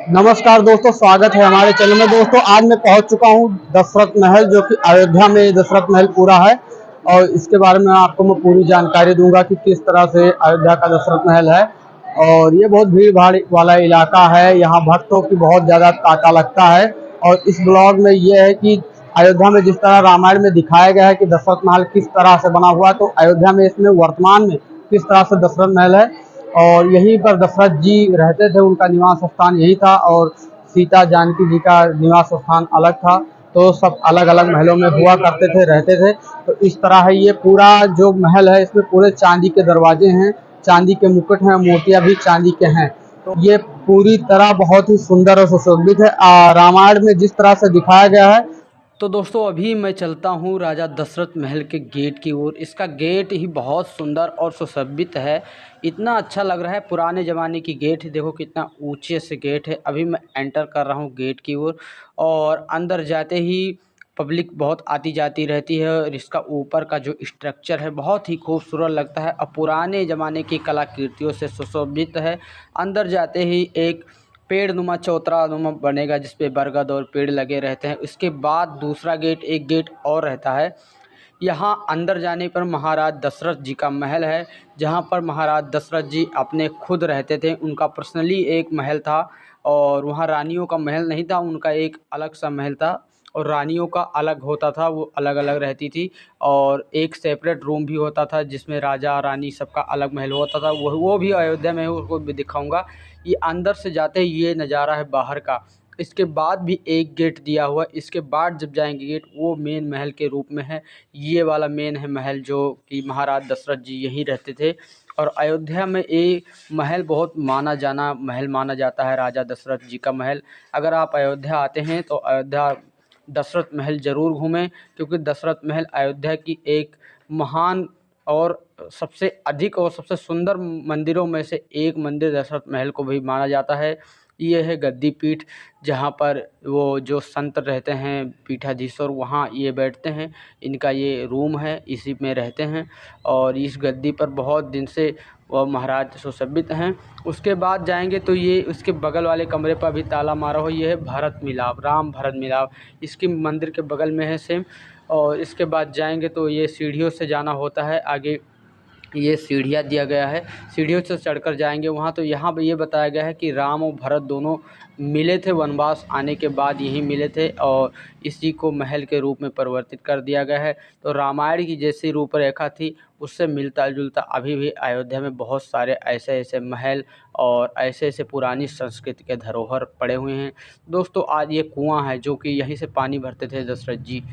नमस्कार दोस्तों, स्वागत है हमारे चैनल में। दोस्तों आज मैं पहुंच चुका हूं दशरथ महल, जो कि अयोध्या में दशरथ महल पूरा है। और इसके बारे में आपको मैं पूरी जानकारी दूंगा कि किस तरह से अयोध्या का दशरथ महल है। और ये बहुत भीड़ भाड़ वाला इलाका है, यहाँ भक्तों की बहुत ज़्यादा तांता लगता है। और इस ब्लॉग में ये है कि अयोध्या में जिस तरह रामायण में दिखाया गया है कि दशरथ महल किस तरह से बना हुआ है, तो अयोध्या में इसमें वर्तमान में किस तरह से दशरथ महल है। और यहीं पर दशरथ जी रहते थे, उनका निवास स्थान यही था। और सीता जानकी जी का निवास स्थान अलग था। तो सब अलग अलग महलों में हुआ करते थे, रहते थे। तो इस तरह है ये पूरा जो महल है, इसमें पूरे चांदी के दरवाजे हैं, चांदी के मुकुट हैं, मूर्तियां भी चांदी के हैं। तो ये पूरी तरह बहुत ही सुंदर और सुशोभित है। रामायण में जिस तरह से दिखाया गया है। तो दोस्तों अभी मैं चलता हूँ राजा दशरथ महल के गेट की ओर। इसका गेट ही बहुत सुंदर और सुशोभित है। इतना अच्छा लग रहा है, पुराने ज़माने की गेट है। देखो कितना ऊंचे से गेट है। अभी मैं एंटर कर रहा हूँ गेट की ओर और अंदर जाते ही पब्लिक बहुत आती जाती रहती है। और इसका ऊपर का जो स्ट्रक्चर है बहुत ही खूबसूरत लगता है और पुराने ज़माने की कलाकृतियों से सुशोभित है। अंदर जाते ही एक पेड़ नुमा चौतरा नुमा बनेगा जिसपे बरगद और पेड़ लगे रहते हैं। उसके बाद दूसरा गेट, एक गेट और रहता है। यहाँ अंदर जाने पर महाराज दशरथ जी का महल है, जहाँ पर महाराज दशरथ जी अपने खुद रहते थे। उनका पर्सनली एक महल था और वहाँ रानियों का महल नहीं था, उनका एक अलग सा महल था। और रानियों का अलग होता था, वो अलग अलग रहती थी। और एक सेपरेट रूम भी होता था जिसमें राजा रानी सबका अलग महल होता था। वो भी अयोध्या में है, उसको भी दिखाऊंगा। ये अंदर से जाते ही ये नज़ारा है बाहर का। इसके बाद भी एक गेट दिया हुआ है। इसके बाद जब जाएंगे गेट, वो मेन महल के रूप में है। ये वाला मेन है महल, जो कि महाराज दशरथ जी यहीं रहते थे। और अयोध्या में ये महल बहुत माना जाना महल माना जाता है, राजा दशरथ जी का महल। अगर आप अयोध्या आते हैं तो अयोध्या दशरथ महल ज़रूर घूमें, क्योंकि दशरथ महल अयोध्या की एक महान और सबसे अधिक और सबसे सुंदर मंदिरों में से एक मंदिर दशरथ महल को भी माना जाता है। ये है गद्दी पीठ, जहाँ पर वो जो संत रहते हैं पीठाधीश्वर, वहाँ ये बैठते हैं। इनका ये रूम है, इसी में रहते हैं। और इस गद्दी पर बहुत दिन से वो महाराज सुशोभित हैं। उसके बाद जाएंगे तो ये उसके बगल वाले कमरे पर भी ताला मारा हो। ये है भरत मिलाप, राम भरत मिलाप, इसकी मंदिर के बगल में है सेम। और इसके बाद जाएंगे तो ये सीढ़ियों से जाना होता है आगे। ये सीढ़ियाँ दिया गया है, सीढ़ियों से चढ़कर जाएंगे वहाँ। तो यहाँ पे ये बताया गया है कि राम और भरत दोनों मिले थे, वनवास आने के बाद यहीं मिले थे और इसी को महल के रूप में परिवर्तित कर दिया गया है। तो रामायण की जैसी रूपरेखा थी, उससे मिलता जुलता अभी भी अयोध्या में बहुत सारे ऐसे ऐसे महल और ऐसे ऐसे पुरानी संस्कृति के धरोहर पड़े हुए हैं। दोस्तों आज ये कुआं है जो कि यहीं से पानी भरते थे दशरथ जी।